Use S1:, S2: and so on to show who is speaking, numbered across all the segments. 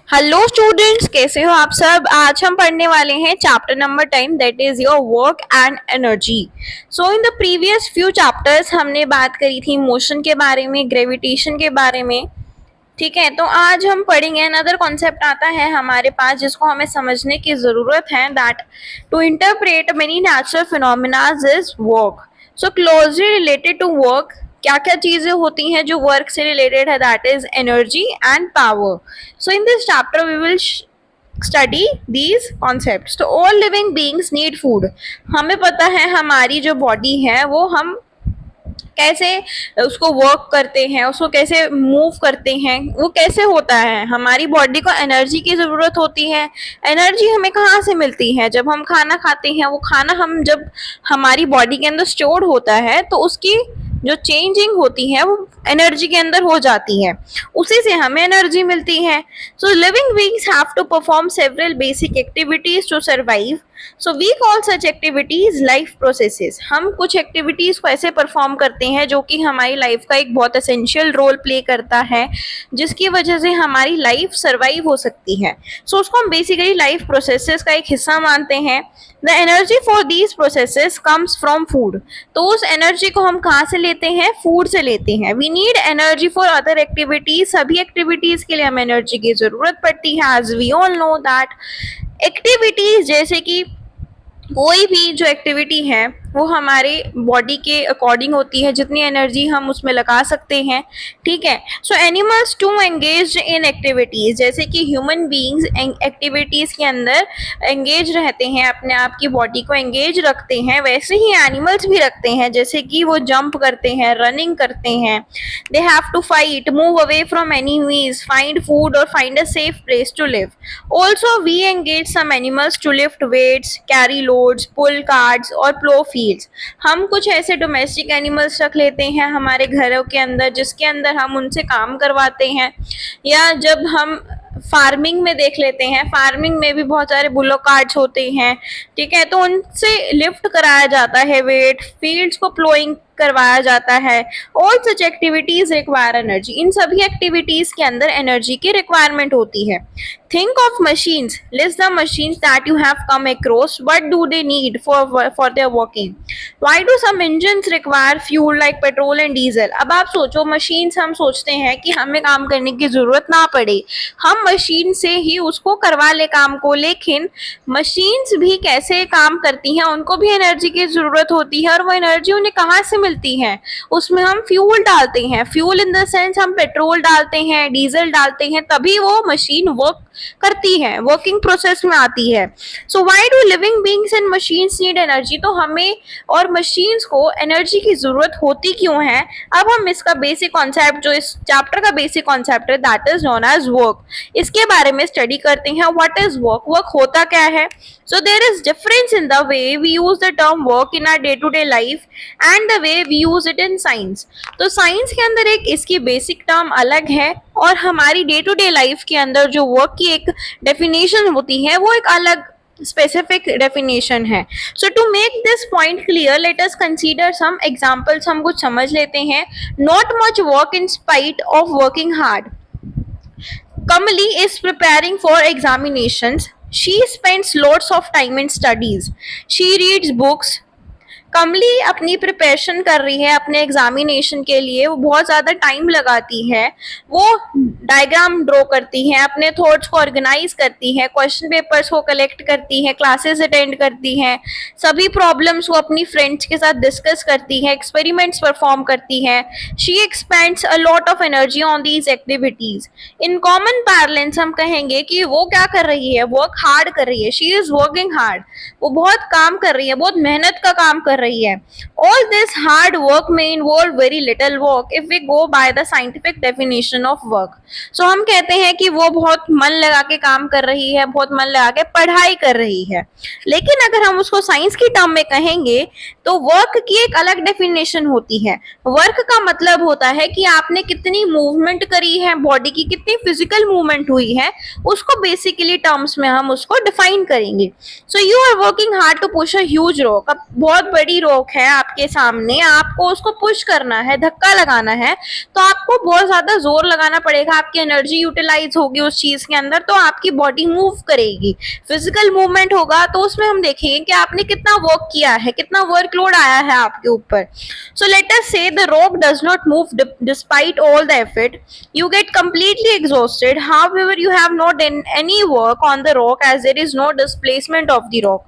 S1: Hello students, कैसे हो आप सब। आज हम पढ़ने वाले हैं chapter number 10, that is your work and energy. So in the previous few chapters हमने बात करी थी मोशन के बारे में, ग्रेविटेशन के बारे में। ठीक है, तो आज हम पढ़ेंगे अनदर कॉन्सेप्ट आता है हमारे पास जिसको हमें समझने की ज़रूरत है, that to interpret many natural phenomena is work. So closely related to work क्या क्या चीज़ें होती हैं जो वर्क से रिलेटेड है, that is energy and power. So in this chapter we will study these concepts. तो all living beings need food. हमें पता है हमारी जो बॉडी है वो हम कैसे उसको वर्क करते हैं, उसको कैसे मूव करते हैं, वो कैसे होता है। हमारी बॉडी को एनर्जी की ज़रूरत होती है। एनर्जी हमें कहाँ से मिलती है? जब हम खाना खाते हैं, वो खाना हम जब हमारी बॉडी के अंदर स्टोर होता है तो उसकी जो चेंजिंग होती है वो एनर्जी के अंदर हो जाती है, उसी से हमें एनर्जी मिलती है। So living beings have to perform several basic activities to survive. So we call such activities life processes. हम कुछ एक्टिविटीज को ऐसे परफॉर्म करते हैं जो कि हमारी लाइफ का एक बहुत एसेंशियल रोल प्ले करता है, जिसकी वजह से हमारी लाइफ सर्वाइव हो सकती है। सो उसको हम बेसिकली लाइफ प्रोसेसेस का एक हिस्सा मानते हैं। The energy for these processes comes from food. तो उस एनर्जी को हम कहाँ से लेते हैं? फूड से लेते हैं। We need energy for other activities. सभी एक्टिविटीज के लिए हमें एनर्जी की जरूरत पड़ती है। As we all know that activities जैसे कि कोई भी जो एक्टिविटी है वो हमारे बॉडी के अकॉर्डिंग होती है, जितनी एनर्जी हम उसमें लगा सकते हैं। ठीक है, so animals to engage in activities, जैसे कि ह्यूमन बीइंग्स एक्टिविटीज के अंदर एंगेज रहते हैं, अपने आप की बॉडी को एंगेज रखते हैं, वैसे ही एनिमल्स भी रखते हैं। जैसे कि वो जंप करते हैं, रनिंग करते हैं, they have to fight, move away from enemies, find food और find a safe place to live. Also we engage some animals to lift weights, carry loads, pull carts और प्लो फील्ड्स। हम कुछ ऐसे domestic animals रख लेते हैं हमारे घरों के अंदर, जिसके अंदर हम उनसे काम करवाते हैं। या जब हम फार्मिंग में देख लेते हैं, फार्मिंग में भी बहुत सारे बुलो कार्ड्स होते हैं। ठीक है, तो उनसे लिफ्ट कराया जाता है वेट, फील्ड्स को प्लोइंग करवाया जाता है। All such activities require energy. इन सभी एक्टिविटीज के अंदर एनर्जी की रिक्वायरमेंट होती है। Think of machines, list the machines that you have come across, what do they need for their working, why do some engines require fuel like petrol and diesel. अब आप सोचो, machines हम सोचते हैं कि हमें काम करने की जरूरत ना पड़े, हम मशीन से ही उसको करवा ले काम को, लेकिन मशीन्स भी कैसे काम करती हैं, उनको भी एनर्जी की जरूरत होती है। और वो एनर्जी उन्हें कहाँ से मिलती है? उसमें हम फ्यूल डालते हैं, फ्यूल इन द सेंस हम पेट्रोल डालते हैं, डीजल डालते हैं, तभी वो मशीन वर्क करती है, वर्किंग प्रोसेस में आती है। So why do living beings and machines need energy. तो हमें और मशीन्स को एनर्जी की जरूरत होती क्यों है? अब हम इसका बेसिक कॉन्सेप्ट, जो इस चैप्टर का बेसिक कॉन्सेप्ट है, that is known as work, इसके बारे में स्टडी करते हैं। What is work? वर्क होता क्या है? So there is difference in the way we use the term work in our day to day life and the way we use it in science. तो science के अंदर एक इसकी basic term अलग है, और हमारी डे टू डे लाइफ के अंदर जो वर्क की एक डेफिनेशन होती है वो एक अलग स्पेसिफिक डेफिनेशन है। So to make this point clear, let us consider some examples. हम कुछ समझ लेते हैं। Not much work in spite of working hard. Kamali is preparing for examinations. She spends lots of time in studies. She reads books. कमली अपनी preparation कर रही है अपने एग्जामिनेशन के लिए, वो बहुत ज़्यादा टाइम लगाती है, वो डायग्राम ड्रॉ करती है, अपने थॉट्स को ऑर्गेनाइज करती है, क्वेश्चन पेपर्स को कलेक्ट करती है, क्लासेस अटेंड करती है, सभी प्रॉब्लम्स को अपनी फ्रेंड्स के साथ डिस्कस करती है, एक्सपेरिमेंट्स परफॉर्म करती है। She expends a lot of energy on these activities. In common parlance हम कहेंगे कि वो क्या कर रही है? वर्क हार्ड कर रही है। शी इज वर्किंग हार्ड, वो बहुत काम कर रही है, बहुत मेहनत का काम कर रही है। All this hard work may involve very little work if we go by the scientific definition of work. So हम कहते हैं कि वो बहुत मन लगा के काम कर रही है, बहुत मन लगा के पढ़ाई कर रही है। लेकिन अगर हम उसको साइंस की टर्म में कहेंगे तो वर्क की एक अलग डेफिनेशन होती है। वर्क का मतलब होता है कि आपने कितनी मूवमेंट करी है, बॉडी की कितनी फिजिकल मूवमेंट हुई है, उसको बेसिकली टर्म्स में हम उसको डिफाइन करेंगे। So you are working hard to push a huge rock. अब बहुत बड़ी बड़ी रॉक है आपके सामने, आपको उसको पुश करना है, धक्का लगाना है, तो आपको बहुत ज्यादा जोर लगाना पड़ेगा, आपकी एनर्जी यूटिलाइज होगी उस चीज के अंदर, तो आपकी बॉडी मूव करेगी, फिजिकल मूवमेंट होगा, तो उसमें हम देखेंगे कि आपने कितना वर्क किया है, कितना वर्कलोड आया है आपके ऊपर. सो लेट अस से the rock does not move despite all the effort, you get completely exhausted. However, you have not done any work on the rock as there is no displacement of the rock.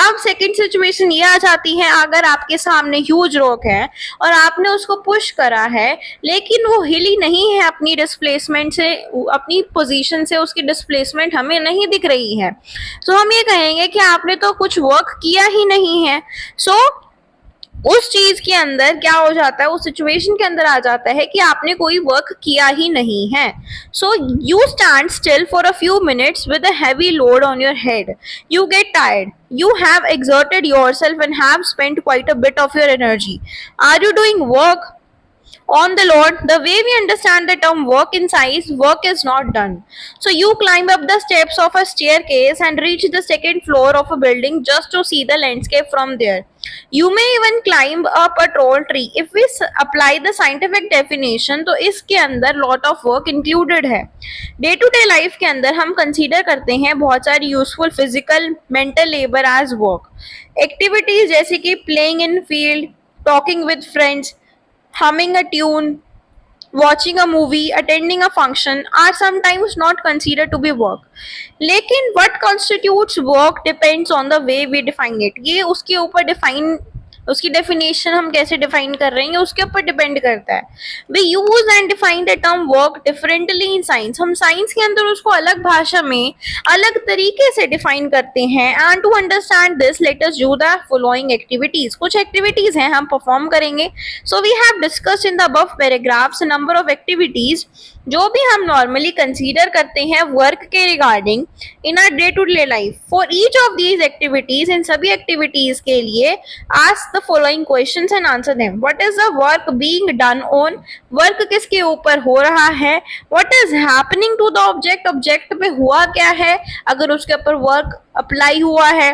S1: अब second situation ये आ जाती है, अगर आपके सामने huge rock है और आपने उसको पुश करा है लेकिन वो हिली नहीं है अपनी डिस्प्लेसमेंट से, अपनी पोजीशन से उसकी डिस्प्लेसमेंट हमें नहीं दिख रही है, तो हम ये कहेंगे कि आपने तो कुछ वर्क किया ही नहीं है. सो उस चीज के अंदर क्या हो जाता है, उस सिचुएशन के अंदर आ जाता है कि आपने कोई वर्क किया ही नहीं है. So you stand still for a few minutes with a heavy load on your head, you get tired, you have exerted yourself and have spent quite a bit of your energy. Are you doing work on the Lord? The way we understand the term work in science, work is not done. So you climb up the steps of a staircase and reach the second floor of a building just to see the landscape from there. You may even climb up a tall tree. If we apply the scientific definition, तो इसके अंदर lot of work included है. Day to day life के अंदर हम consider करते हैं बहुत सारी useful physical mental labour as work. Activities जैसे कि playing in field, talking with friends, humming a tune, watching a movie, attending a function are sometimes not considered to be work. लेकिन what constitutes work depends on the way we define it. ये उसके ऊपर define, उसकी definition हम कैसे define कर रहे हैं उसके ऊपर डिपेंड करता है. We use and define the term work differently in science. हम साइंस के अंदर उसको अलग भाषा में अलग तरीके से डिफाइन करते हैं. And to understand this let us do the following activities. कुछ एक्टिविटीज हैं हम परफॉर्म करेंगे. So we have discussed in the above paragraphs number of activities जो भी हम नॉर्मली कंसीडर करते हैं वर्क के regarding in our day to day life. For each of these activities, इन सभी एक्टिविटीज के लिए ask the following questions and answer them. What is the work being done on, work किसके ऊपर हो रहा है. What is happening to the object, object पे हुआ क्या है अगर उसके ऊपर वर्क अप्लाई हुआ है.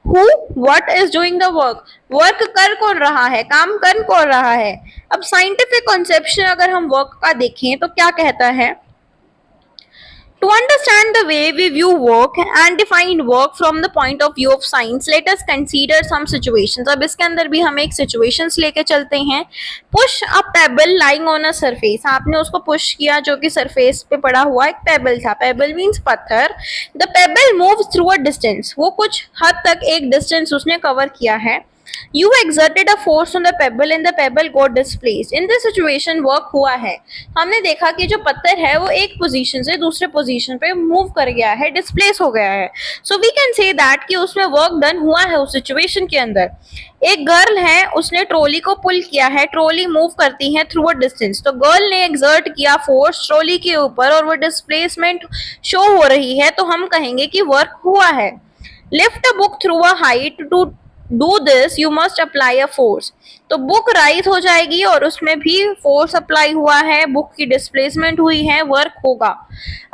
S1: Who, what is doing the work, work कर कौन रहा है, काम कर कौन रहा है. अब साइंटिफिक कॉन्सेप्शन अगर हम वर्क का देखें तो क्या कहता है. To understand the way we view work and define work from the point of view of science, let us consider some situations. अब इसके अंदर भी हम एक situations लेके चलते हैं. Push a pebble lying on a surface. आपने उसको push किया जो कि surface पे पड़ा हुआ एक pebble था. Pebble means पत्थर. The pebble moves through a distance. वो कुछ हद तक एक distance उसने cover किया है. You exerted a force on the pebble and the pebble got displaced. In this situation work हुआ है. हमने देखा कि जो पत्थर है वो एक पोजीशन से दूसरे पोजीशन पे मूव कर गया है, डिस्प्लेस हो गया है. So we can say that कि उसमें वर्क डन हुआ है उस सिचुएशन के अंदर. एक गर्ल है, उसने ट्रॉली को पुल किया है, ट्रॉली मूव करती है थ्रू अ डिस्टेंस, तो गर्ल ने एक्सर्ट किया फोर्स ट्रॉली के ऊपर और वो डिस्प्लेसमेंट शो हो रही है, तो हम कहेंगे कि वर्क हुआ है. Lift a book through a height, to do this you must apply a force. तो बुक राइज हो जाएगी और उसमें भी फोर्स अप्लाई हुआ है, बुक की डिस्प्लेसमेंट हुई है, वर्क होगा.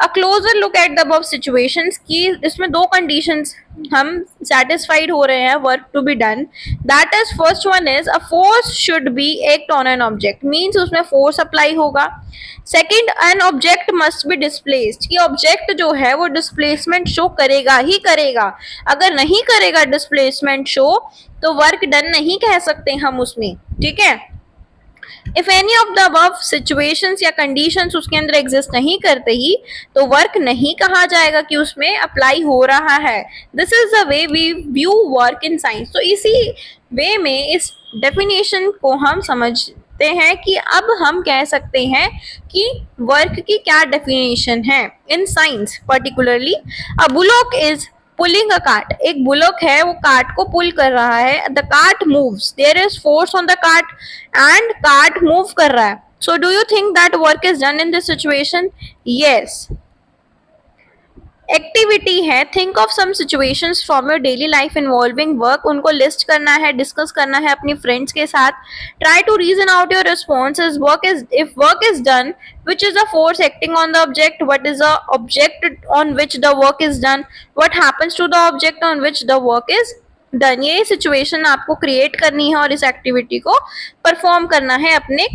S1: A closer look at the above situations की इसमें दो कंडीशंस हम सेटिस्फाइड हो रहे हैं work to be done. That is first one is a force should be act on an object, means उसमें फोर्स अप्लाई होगा. Second, an object must be displaced, कि ऑब्जेक्ट जो है वो डिस्प्लेसमेंट शो करेगा ही करेगा. अगर नहीं करेगा डिस्प्लेसमेंट शो तो वर्क डन नहीं कह सकते हम उसमें. ठीक है. If any of the above situations या कंडीशंस उसके अंदर एग्जिस्ट नहीं करते ही तो वर्क नहीं कहा जाएगा कि उसमें अप्लाई हो रहा है. This is the way we view work in science. तो इसी वे में इस डेफिनेशन को हम समझते हैं कि अब हम कह सकते हैं कि वर्क की क्या डेफिनेशन है in science. Particularly a bullock is pulling a cart, एक बुलॉक है वो कार्ट को पुल कर रहा है. The cart moves, there is force on the cart and cart move कर रहा है. So do you think that work is done in this situation? Yes. Activity है, think of some situations from your daily life involving work. उनको list करना है, discuss करना है अपनी फ्रेंड्स के साथ. Try to reason out your responses. Work is, if work is done, which is the force acting on the object, what is the object on which the work is done, what happens to the object on which the work is done. ये situation आपको create करनी है और इस activity को perform करना है अपने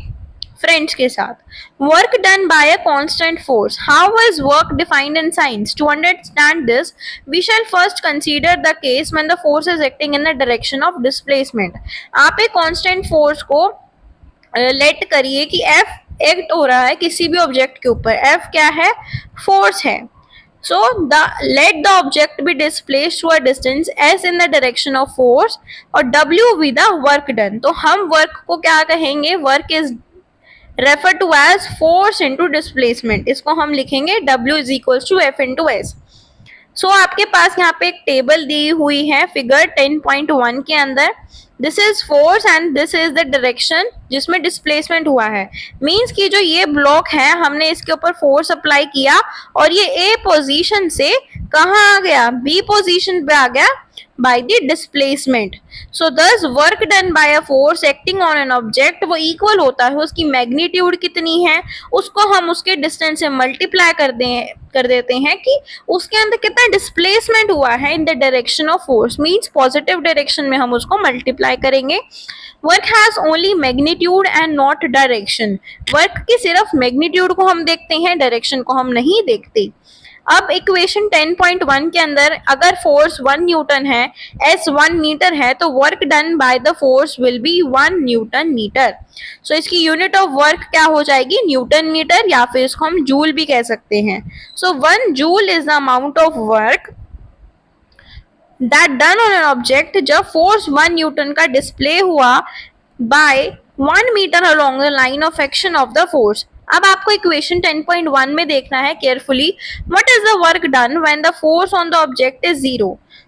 S1: फ्रेंड्स के साथ। Work done by a constant force. How is work defined in science? To understand this we shall first consider the case when the force is acting in the direction of displacement. आप एक constant force को late करिए कि F act हो रहा है किसी भी ऑब्जेक्ट के ऊपर। F क्या है? फोर्स है। So let the object be displaced to a distance s in the direction of force और W be the work done। तो हम वर्क को क्या कहेंगे? Work is refer to as force into displacement. इसको हम लिखेंगे W is equals to F into S. So आपके पास यहाँ पे एक टेबल दी हुई है फिगर 10.1 के अंदर। This is force and this is the direction जिसमें डिस्प्लेसमेंट हुआ है। मींस कि जो ये ब्लॉक है हमने इसके ऊपर फोर्स अप्लाई किया और ये ए पोजीशन से कहाँ आ गया? बी पोजीशन पे आ गया by the displacement. So this work done by a force acting on an object वो इक्वल होता है, उसकी मैग्नीट्यूड कितनी है उसको हम उसके डिस्टेंस से मल्टीप्लाई कर देते हैं कि उसके अंदर कितना डिस्प्लेसमेंट हुआ है इन the direction of force. Means positive direction में हम उसको मल्टीप्लाई करेंगे। Work has only magnitude and not direction. Work की सिर्फ मैग्नीट्यूड को हम देखते हैं, डायरेक्शन को हम नहीं देखते। अब इक्वेशन 10.1 के अंदर अगर फोर्स 1 न्यूटन है, एस 1 मीटर है, तो work done by the force will be 1 newton metre. So इसकी यूनिट ऑफ वर्क क्या हो जाएगी? न्यूटन मीटर, या फिर इसको हम जूल भी कह सकते हैं। So 1 joule is the amount of work that done on an object जब फोर्स 1 न्यूटन का डिस्प्ले हुआ by 1 metre along the line of action of the force. अब आपको इक्वेशन 10.1 में देखना है carefully. What is the work done when the force on the object is 0?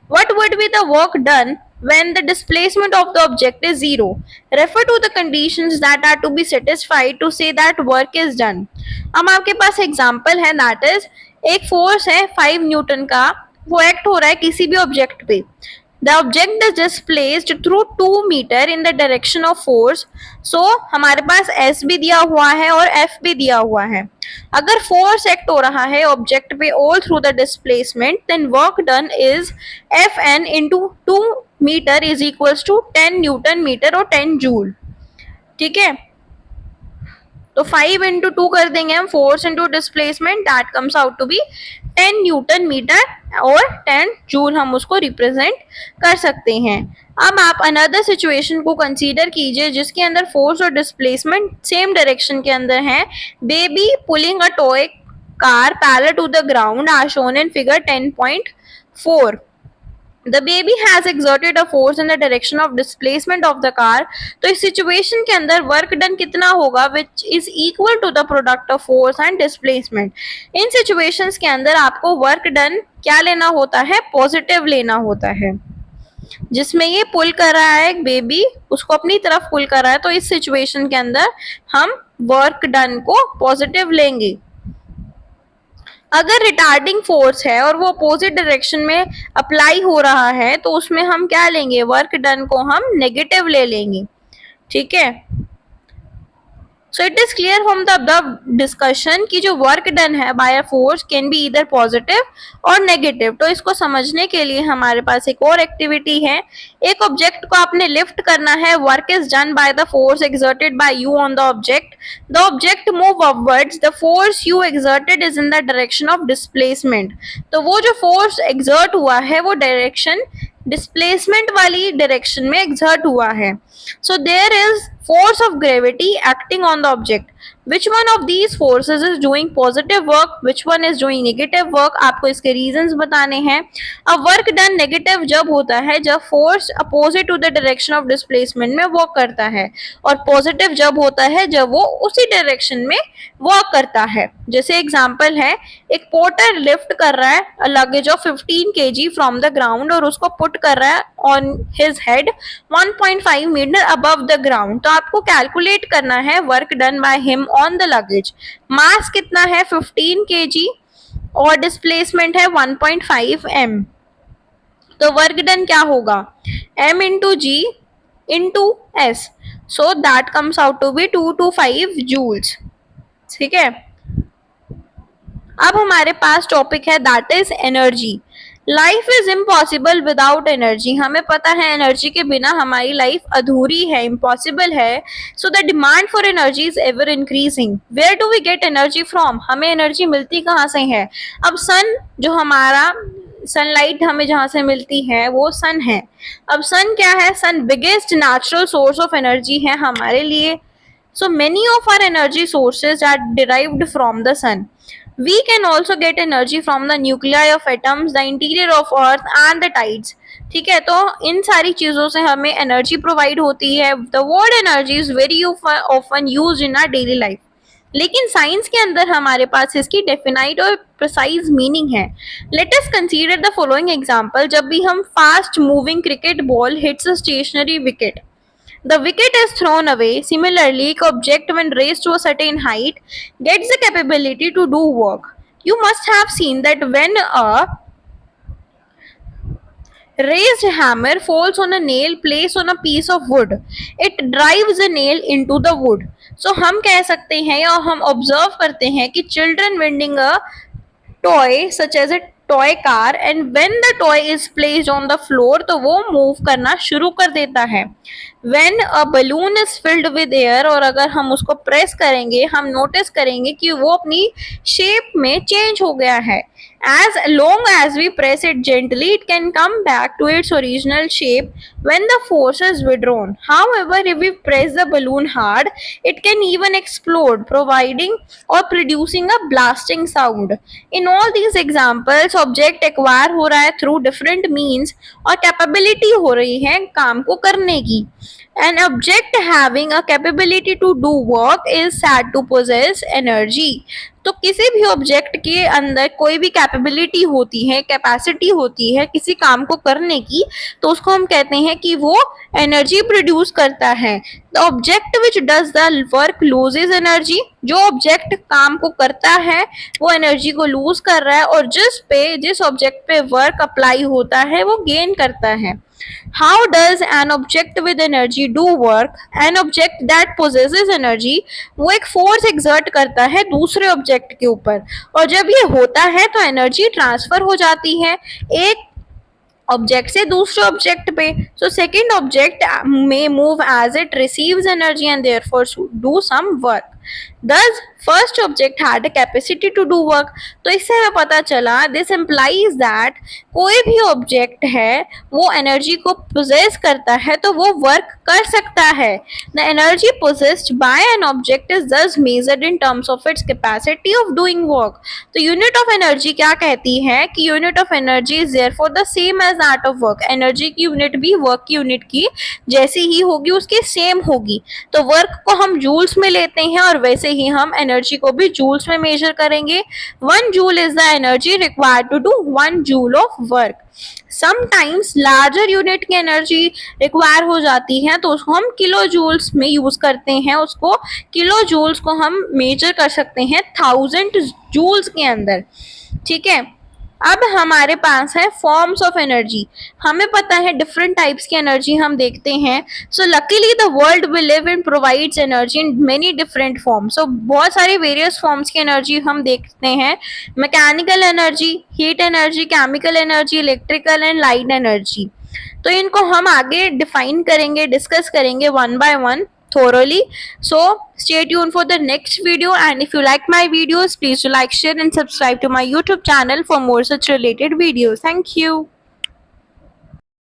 S1: What would be the work done when the displacement of the object is 0? Refer to the conditions that are to be satisfied to say that work is done। अब आपके पास example है, that is एक force है 5 Newton का, वो act हो रहा है किसी भी ऑब्जेक्ट पे। The object is displaced through 2 meter in the direction of force। So हमारे पास S भी दिया हुआ है और F भी दिया हुआ है। अगर फोर्स एक्ट हो रहा है ऑब्जेक्ट पे all through the displacement, then work done is Fn into 2 meter is equals to 10 newton metre और 10 जूल। ठीक है, तो 5 इंटू 2 कर देंगे हम, force into displacement, that comes out to be 10 newton metre और 10 जूल हम उसको रिप्रेजेंट कर सकते हैं। अब आप अनदर सिचुएशन को कंसीडर कीजिए जिसके अंदर फोर्स और डिस्प्लेसमेंट सेम डायरेक्शन के अंदर है। Baby pulling a toy car parallel to the ground are shown in figure 10.4। The baby has exerted a force in the direction of displacement of the car। तो इस situation के अंदर work done कितना होगा? which is equal to the product of force and displacement। In situations के अंदर आपको work done क्या लेना होता है? पॉजिटिव लेना होता है। जिसमें ये पुल कर रहा है एक बेबी, उसको अपनी तरफ पुल कर रहा है, तो इस सिचुएशन के अंदर हम वर्क डन को पॉजिटिव लेंगे। अगर रिटार्डिंग फोर्स है और वो अपोजिट डायरेक्शन में अप्लाई हो रहा है तो उसमें हम क्या लेंगे? वर्क डन को हम नेगेटिव ले लेंगे। ठीक है, so it is clear from the above discussion कि जो वर्क डन है by a force can be इधर पॉजिटिव और नेगेटिव। तो इसको समझने के लिए हमारे पास एक और एक्टिविटी है। एक ऑब्जेक्ट को आपने लिफ्ट करना है, work is done by the force exerted by you on the object. The object move upwards, the force you exerted is in the direction of displacement. तो वो जो फोर्स एक्सर्ट हुआ है वो डायरेक्शन डिस्प्लेसमेंट वाली direction में exert हुआ है। So there is force of gravity acting on the object। which one of these forces is doing positive work, which one is doing negative work? आपको इसके reasons बताने हैं। अब work done negative जब होता है जब force opposite to the direction of displacement में work करता है, और positive जब होता है जब वो उसी direction में work करता है। जैसे एग्जाम्पल है, एक पोर्टर लिफ्ट कर रहा है luggage of 15 kg from the ground और उसको पुट कर रहा है on his head 1.5 metre above the ground. तो आपको कैलकुलेट करना है work done by him on the luggage. Mass कितना है? 15 kg और डिस्प्लेसमेंट है 1.5 m। तो वर्क डन क्या होगा? m into G into S. So that comes out to be 2 to 5 joules. ठीक है, अब हमारे पास टॉपिक है that is energy. Life is impossible without energy, हमें पता है एनर्जी के बिना हमारी लाइफ अधूरी है, इम्पॉसिबल है. So the demand for energy is ever increasing. Where do we get energy from, हमें एनर्जी मिलती कहाँ से है. अब सन, जो हमारा सनलाइट हमें जहाँ से मिलती है वो सन है. अब सन क्या है, sun biggest natural source of energy है हमारे लिए. So many of our energy sources are derived from the sun. We can also get energy from the nuclei of atoms, the interior of earth and the tides. ठीक है, तो इन सारी चीज़ों से हमें एनर्जी प्रोवाइड होती है. The word energy is very often use in our daily life. लेकिन साइंस के अंदर हमारे पास इसकी डेफिनाइट और प्रिसाइज मीनिंग है. Let us consider the following example. जब भी हम fast moving cricket ball hits a stationary wicket, the wicket is thrown away. Similarly, an object when raised to a certain height gets the capability to do work. You must have seen that when a raised hammer falls on a nail placed on a piece of wood, it drives the nail into the wood. So हम कह सकते हैं या हम observe करते हैं कि children vending a toy such as a toy car and when the toy is placed on the floor तो वो मूव करना शुरू कर देता है. when a balloon is filled with air, और अगर हम उसको प्रेस करेंगे हम नोटिस करेंगे कि वो अपनी शेप में चेंज हो गया है. as long as we press it gently it can come back to its original shape when the force is withdrawn. However, if we press the balloon hard it can even explode, providing or producing a blasting sound. In all these examples object acquire हो रहा है through different means और capability हो रही है काम को करने की. An object having a capability to do work is said to possess energy. तो किसी भी ऑब्जेक्ट के अंदर कोई भी कैपेबिलिटी होती है, कैपेसिटी होती है किसी काम को करने की, तो उसको हम कहते हैं कि वो एनर्जी प्रोड्यूस करता है. The object which does the work loses energy, जो ऑब्जेक्ट काम को करता है वो एनर्जी को लूज कर रहा है और जिस ऑब्जेक्ट पे वर्क अप्लाई होता है वो गेन करता है. How does an object with energy do work? An object that possesses energy, वो एक फोर्स एक्सर्ट करता है दूसरे ऑब्जेक्ट के ऊपर और जब ये होता है तो एनर्जी ट्रांसफर हो जाती है एक ऑब्जेक्ट से दूसरे ऑब्जेक्ट पे. So second object may move as it receives energy and therefore do some work. Thus, first object had a capacity to do work. तो इससे हमें पता चला this implies that कोई भी ऑब्जेक्ट है वो एनर्जी को पोजेस करता है तो वो वर्क कर सकता है. The energy possessed by an object is thus measured in terms of its capacity of doing work. तो यूनिट ऑफ एनर्जी क्या कहती है कि unit of energy is therefore the same as that of work. Energy की unit भी work की unit की जैसी ही होगी, उसकी सेम होगी. तो वर्क को हम जूल्स में लेते हैं और वैसे ही हम एनर्जी को भी जूल्स में मेजर करेंगे. 1 joule is the energy required to do 1 joule of work. Sometimes larger unit की एनर्जी रिक्वायर हो जाती है तो उसको हम किलो जूल्स में यूज करते हैं. उसको किलो जूल्स को हम मेजर कर सकते हैं 1000 जूल्स के अंदर. ठीक है, अब हमारे पास है फॉर्म्स ऑफ एनर्जी. हमें पता है डिफरेंट टाइप्स की एनर्जी हम देखते हैं. So luckily the world we live in provides energy in many different forms. So बहुत सारे वेरियस फॉर्म्स की एनर्जी हम देखते हैं. Mechanical energy, heat energy, chemical energy, electrical and light energy. तो इनको हम आगे डिफाइन करेंगे, डिस्कस करेंगे one by one thoroughly. So stay tuned for the next video, and if you like my videos please do like, share and subscribe to my YouTube channel for more such related videos. Thank you.